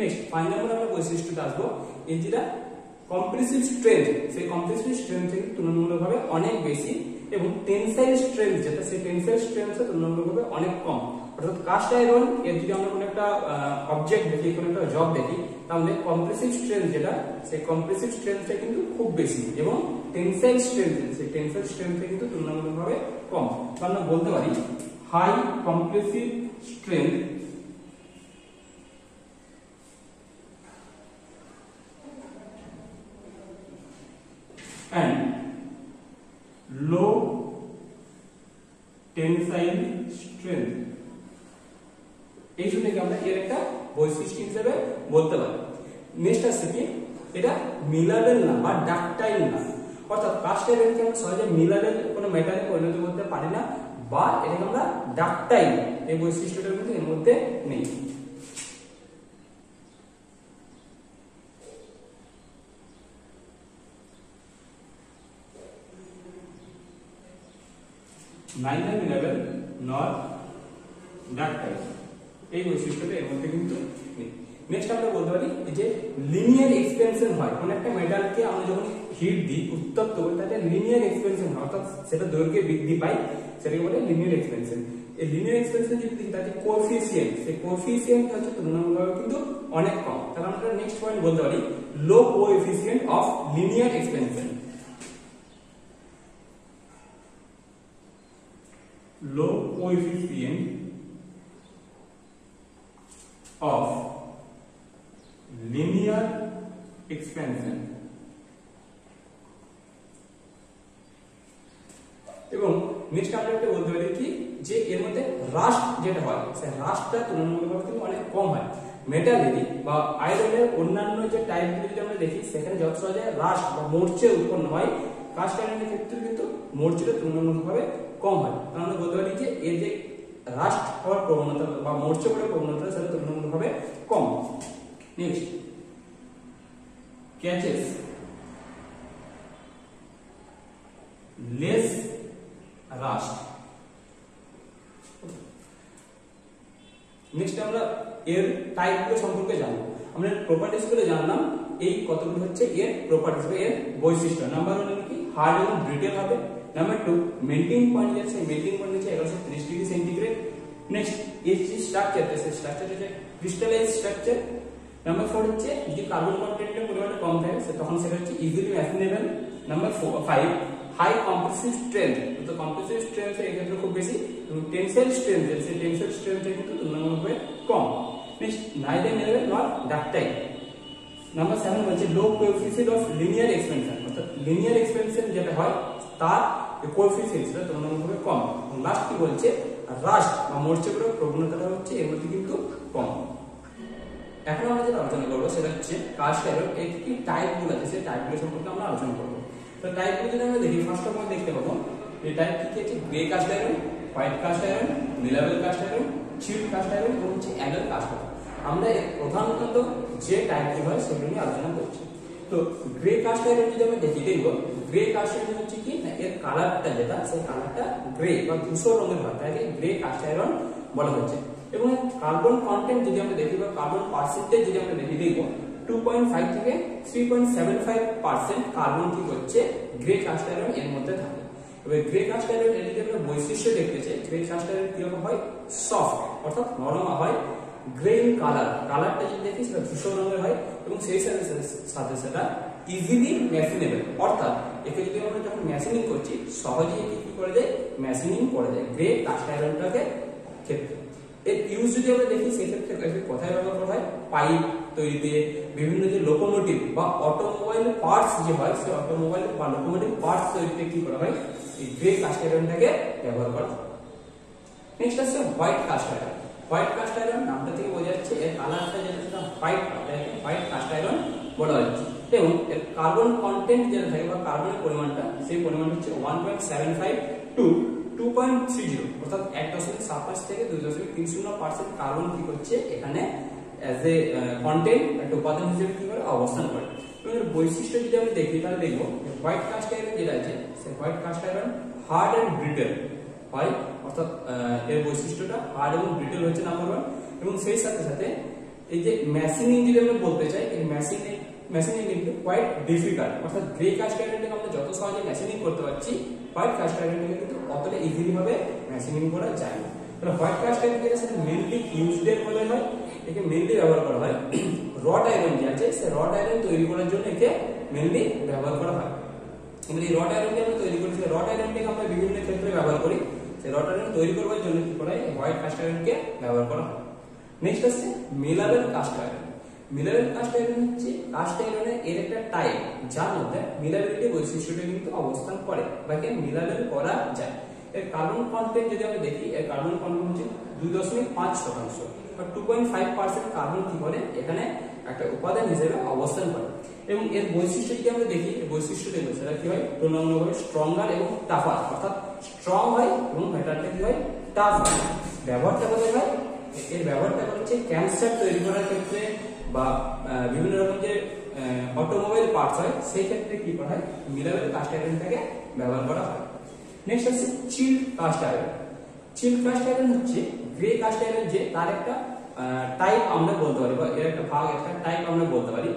Next 5 নম্বরে আমরা বৈশিষ্ট্যটা আসবো এই যেটা কম্প্রেসিভ স্ট্রেংথ, সেই কম্প্রেসিভ স্ট্রেংথ থেকে তুলনামূলকভাবে অনেক বেশি এবং টেনসাইল স্ট্রেংথ যেটা সেই টেনসাইল স্ট্রেংথ তুলনামূলকভাবে অনেক কম। অর্থাৎ কাস্ট আয়রন এর যদি আমরা কোনো একটা অবজেক্ট দেখি, কোনো একটা জব দেখি, তাহলে কম্প্রেসিভ স্ট্রেংথ যেটা সেই কম্প্রেসিভ স্ট্রেংথটা কিন্তু খুব বেশি এবং টেনসাইল স্ট্রেংথ সেই টেনসাইল স্ট্রেংথটা কিন্তু তুলনামূলকভাবে কম। তো আমরা বলতে পারি high compressive strength and low tensile strength, এই জন্যকে আমরা এর একটা বৈশিষ্ট্য হিসেবে বলতে পারি। নেক্সট আসছে কি, এটা মিলারেল না বা ডাকটাইল না, অর্থাৎ কাস্ট আয়রনকে আমরা সহজে মিলারেল কোনো মেটালে পরিণত করতে পারি না বা এটাকে আমরা ডাকটাইল, এই বৈশিষ্ট্যটা কিন্তু এর মধ্যে নেই। neither malleable nor ductile, এই বৈশিষ্ট্যটা এর মধ্যে কিন্তু নেই। নেক্সট আমরা বলতে পারি যে লিনিয়ার এক্সপেনশন হয়, কোন একটা মেটালকে আমরা যখন হিট দিই, উত্তপ্ত করি, তাতে লিনিয়ার এক্সপেনশন হয়, অর্থাৎ সেটা দৈর্ঘ্যে বৃদ্ধি পায়, সেটাকে বলে লিনিয়ার এক্সপেনশন। এই লিনিয়ার এক্সপেনশন যদি দেখি তাতে কোএফিসিয়েন্ট, সেই কোএফিসিয়েন্ট হচ্ছে তুলনামূলকভাবে কিন্তু অনেক কম। তাহলে আমরা নেক্সট পয়েন্ট বলতে পারি low coefficient of linear expansion. Low coefficient of linear expansion, এবং নেক্সট আমরা একটা বলতে পারি কি যে এর মধ্যে রাস্ট যেটা হয়, সেই রাস্টটা তুলনামূলকভাবে কিন্তু অনেক কম হয়। মেটালেরই বা আয়রনের অন্যান্য যে টাইপগুলো যদি আমরা দেখি, সেখানে যত সহজে রাস্ট বা মরচে উৎপন্ন হয়, কাস্ট আয়রনের ক্ষেত্রে কিন্তু মরচেটা তুলনামূলকভাবে কম হয়। তাহলে আমরা বলতে পারি যে এর যে রাস্ট হওয়ার প্রবণতা বা মরচে পড়ার প্রবণতা সেটা তুলনামূলকভাবে কম। Next catches less rust. Next আমরা এর টাইপগুলো সম্পর্কে জানবো। আমরা প্রপার্টিজ গুলো জানলাম, এই কতগুলো হচ্ছে এর প্রপার্টিজ বা এর বৈশিষ্ট্য। নাম্বার 1 কি হার্ড এবং ব্রিটেল হবে। নাম্বার 2 মেল্টিং পয়েন্ট আছে, মেল্টিং পয়েন্ট হচ্ছে 1130 ডিগ্রি সেন্টিগ্রেড। নেক্সট এই যে স্ট্রাকচার আছে, স্ট্রাকচার হচ্ছে ক্রিস্টালাইজ স্ট্রাকচার। নাম্বার 4 হচ্ছে যদি কার্বন কন্টেন্টের পরিমাণটা কম থাকে তখন সেটা হচ্ছে easily machinable. Number 5 high compressive strength, তো কম্প্রেসিভ স্ট্রেংথ এর ক্ষেত্রে খুব বেশি, এবং টেনসাইল স্ট্রেংথ সেই টেনসাইল স্ট্রেংথ কিন্তু তুলনামূলকভাবে কম। Next neither malleable not ductile. Number 7 হচ্ছে low coefficient of linear expansion, অর্থাৎ লিনিয়ার এক্সপেনশন যেটা হয় তার কোএফিসিয়েন্টটা তুলনামূলকভাবে কম। এবং লাস্ট কি বলছে রাস্ট বা মরচে পড়ার প্রবণতাটা হচ্ছে এর মধ্যে কিন্তু কম। এখন আমরা যেটা আলোচনা করবো সেটা হচ্ছে কাস্ট আয়রন এর কি টাইপগুলো আছে, সেই টাইপগুলো সম্পর্কে আমরা আলোচনা করবো। তো টাইপগুলো যদি আমরা দেখি, ফার্স্ট অফ অল দেখতে পাবো এই টাইপ কি আছে, grey cast iron, white cast iron, malleable cast iron, চিপ কাস্ট আয়রন এবং হচ্ছে অ্যাডাল কাস্ট আয়রন। আমরা প্রধানত যে টাইপগুলো হয় সেগুলো নিয়ে আলোচনা করছি। তো গ্রে কাস্ট আয়রন যদি আমরা দেখি, দেখবো গ্রে কাস্ট আয়রন হচ্ছে কি না, এর কালারটা যেটা সেই কালারটা গ্রে বা ধূসর রঙের হয়, তাকে গ্রে কাস্ট আয়রন বলা হচ্ছে। এবং কার্বন কন্টেন্ট যদি আমরা দেখি বা কার্বন পার্সেন্টেজ যদি আমরা দেখি, দেখবো 2.5 থেকে 3.75% কার্বন কি হচ্ছে গ্রে কাস্ট আয়রন এর মধ্যে থাকে। এবার গ্রে কাস্ট আয়রন এর যদি আমরা বৈশিষ্ট্য দেখতে চাই, গ্রে কাস্ট আয়রন কিরকম হয়, সফট অর্থাৎ নরম হয়, গ্রে ইন কালার, কালারটা যদি দেখি সেটা ধূসর রঙের হয়, এবং সেই সাথে সাথে সেটা ইজিলি মেশিনেবল, অর্থাৎ একে যদি আমরা যখন মেশিনিং করছি সহজেই কি করে যায়, মেশিনিং করা যায় গ্রে কাস্ট আয়রনটাকে ক্ষেত্রে। এর ইউজ যদি আমরা দেখি সেক্ষেত্রে কোথায় ব্যবহার করা হয়, পাইপ তৈরিতে, বিভিন্ন যে লোকোমোটিভ বা অটোমোবাইল পার্টস যে হয় সেই অটোমোবাইল বা লোকোমোটিভ পার্টস তৈরিতে কি করা হয়, এই গ্রে কাস্ট আয়রনটাকে ব্যবহার করা হয়। নেক্সট আছে white cast iron. White cast iron নামটা থেকে বোঝা যাচ্ছে এর কালারটা যেটা সেটা হোয়াইট, এটাকে হোয়াইট কাস্ট আয়রন বলা হচ্ছে। এবং এর কার্বন কন্টেন্ট যেটা থাকে বা কার্বনের পরিমাণটা, সেই পরিমাণ হচ্ছে 1.75 টু 2.30, অর্থাৎ 1.75 থেকে 2.30% কার্বন কি করছে এখানে অ্যাজ এ কন্টেন্ট একটা উপাদান হিসেবে কি করে অবস্থান করে। এবং এর বৈশিষ্ট্য যদি আমরা দেখি তাহলে দেখবো হোয়াইট কাস্ট আয়রন যেটা আছে সেই white cast iron hard and brittle হয়, অর্থাৎ এর বৈশিষ্ট্যটা হার্ড এবং ব্রিটেল হচ্ছে নাম্বার 1, এবং সেই সাথে সাথে এই যে মেশিনিং যদি আমরা বলতে চাই, এই মেশিনিং কিন্তু কোয়াইট ডিফিকাল্ট, অর্থাৎ গ্রে কাস্ট আয়রনটাকে আমরা যত সহজে মেশিনিং করতে পারছি, হোয়াইট কাস্ট আয়রনটাকে কিন্তু অতটা ইজিলি ভাবে মেশিনিং করা যায় না। তাহলে হোয়াইট কাস্ট আয়রন যেটা সেটা মেইনলি ইউজড বলে হয়, একে মেইনলি ব্যবহার করা হয় রড আয়রন যে আছে সেই রড আয়রন তৈরি করার জন্য একে মেইনলি ব্যবহার করা হয়। আমরা এই রড আয়রনকে আমরা তৈরি করি, সেই রড আয়রনটাকে আমরা বিভিন্ন ক্ষেত্রে ব্যবহার করি। সেই রড আয়রন তৈরি করার জন্য কি করা হয়, হোয়াইট কাস্ট আয়রনকে ব্যবহার করা হয়। নেক্সট আছে mineral cast iron. Mineral cast iron হচ্ছে কাস্ট আয়রনের এর একটা টাইপ যার মধ্যে মিলারেবিলিটি বৈশিষ্ট্যটা কিন্তু অবস্থান করে বা একে মিলারেল করা যায়। এর কার্বন কন্টেন্ট যদি আমরা দেখি, এর কার্বন কন্টেন্ট হচ্ছে 2.5% বা 2.5% কার্বন কি করে এখানে একটা উপাদান হিসেবে অবস্থান করে। এবং এর বৈশিষ্ট্য যদি আমরা দেখি, এর বৈশিষ্ট্য দেখবো সেটা কি হয়, তুলনামূলকভাবে স্ট্রঙ্গার এবং টাফার, অর্থাৎ স্ট্রং হয় এবং মেটালটা কি হয়, টাফ হয়। ব্যবহারটা কোথায় হয়, এর ব্যবহারটা হচ্ছে ক্যান্সার তৈরি করার ক্ষেত্রে বা বিভিন্ন রকম যে অটোমোবাইল পার্টস হয় সেই ক্ষেত্রে কি করা হয়, মিলারেল কাস্ট আয়রনটাকে ব্যবহার করা হয়। নেক্সট আছে child cast iron. Child cast iron হচ্ছে গ্রে কাস্ট আয়রন, যে তার একটা টাইপ আমরা বলতে পারি বা এর একটা ভাগ, একটা টাইপ আমরা বলতে পারি,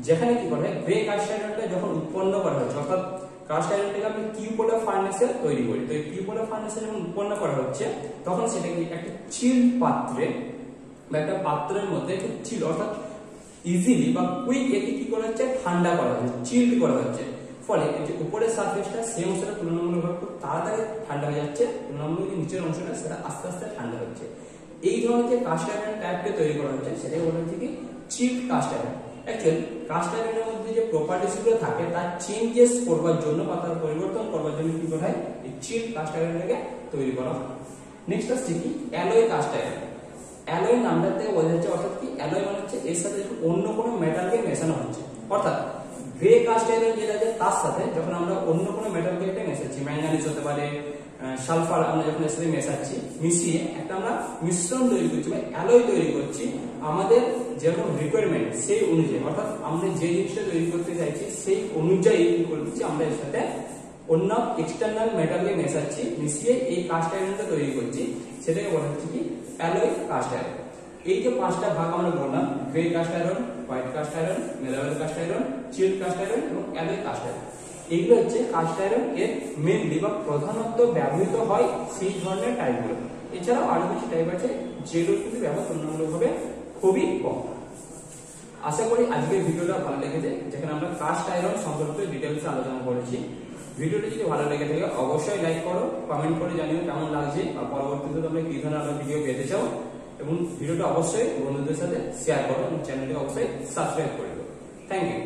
যেখানে কি করা হয়, গ্রে কাস্ট আয়রনটা যখন উৎপন্ন করা হচ্ছে, অর্থাৎ কাস্ট আয়রনটাকে আমরা কিউপোলা ফার্নেসে তৈরি করি, তো এই কিউপোলা ফার্নেসে যখন উৎপন্ন করা হচ্ছে তখন সেটাকে একটা চিল পাত্রে বা একটা পাত্রের মধ্যে একটু চিল, অর্থাৎ ইজিলি বা কুইক একে কি করা হচ্ছে, ঠান্ডা করা হচ্ছে, চিল্ড করা হচ্ছে। ফলে এই যে উপরের সারফেসটা সেই অংশটা তুলনামূলকভাবে খুব তাড়াতাড়ি ঠান্ডা হয়ে যাচ্ছে, তুলনামূলক নিচের অংশটা সেটা আস্তে আস্তে ঠান্ডা হচ্ছে। এই ধরনের যে কাস্ট আয়রন টাইপটা তৈরি করা হচ্ছে সেটাকে বলা হচ্ছে কি chilled cast iron. Actually cast আয়রনের মধ্যে যে প্রপার্টিস গুলো থাকে তার চেঞ্জেস করবার জন্য বা তার পরিবর্তন করবার জন্য কি করা হয়, এই চিল্ড কাস্ট আয়রনটাকে তৈরি করা হয়। নেক্সট আসছে কি অ্যালয় কাস্ট আয়রন। অ্যালয় নামটা থেকে বোঝা যাচ্ছে, অর্থাৎ কি অ্যালয় মানে হচ্ছে এর সাথে অন্য কোনো মেটালকে মেশানো হচ্ছে, অর্থাৎ গ্রে কাস্ট আয়রন যেটা আছে তার সাথে যখন আমরা অন্য কোনো মেটালকে একটা মেশাচ্ছি, ম্যাঙ্গানিজ হতে পারে, সালফার, আমরা যখন এর সাথে মেশাচ্ছি, মিশিয়ে একটা আমরা মিশ্রণ তৈরি করছি বা অ্যালয় তৈরি করছি আমাদের যেরকম রিকোয়ারমেন্ট সেই অনুযায়ী, অর্থাৎ আমরা যে জিনিসটা তৈরি করতে চাইছি সেই অনুযায়ী কি করছি, আমরা এর সাথে অন্য এক্সটার্নাল মেটালকে মেশাচ্ছি, মিশিয়ে এই কাস্ট আয়রনটা তৈরি করছি, সেটাকে বলা হচ্ছে কি অ্যালয় কাস্ট আয়রন। এই যে পাঁচটা ভাগ আমরা বললাম, grey cast iron, white cast iron, mineral cast iron, child cast iron এবং অ্যালয় কাস্ট আয়রন, এইগুলো হচ্ছে কাস্ট আয়রন এর মেইনলি বা প্রধানত ব্যবহৃত হয় সেই ধরনের টাইপগুলো। এছাড়াও আরো কিছু টাইপ আছে যেগুলো কিন্তু ব্যবহার তুলনামূলকভাবে খুবই কম। আশা করি আজকের ভিডিওটা ভালো লেগেছে, যেখানে আমরা কাস্ট আয়রন সম্পর্কে ডিটেইলসে আলোচনা করেছি। ভিডিওটি যদি ভালো লেগে থাকে অবশ্যই লাইক করো, কমেন্ট করে জানিও কেমন লাগছে বা পরবর্তীতে তোমরা কি ধরনের ভিডিও পেতে চাও, এবং ভিডিওটা অবশ্যই বন্ধুদের সাথে শেয়ার করো এবং চ্যানেলটি অবশ্যই সাবস্ক্রাইব করে দিও। Thank you.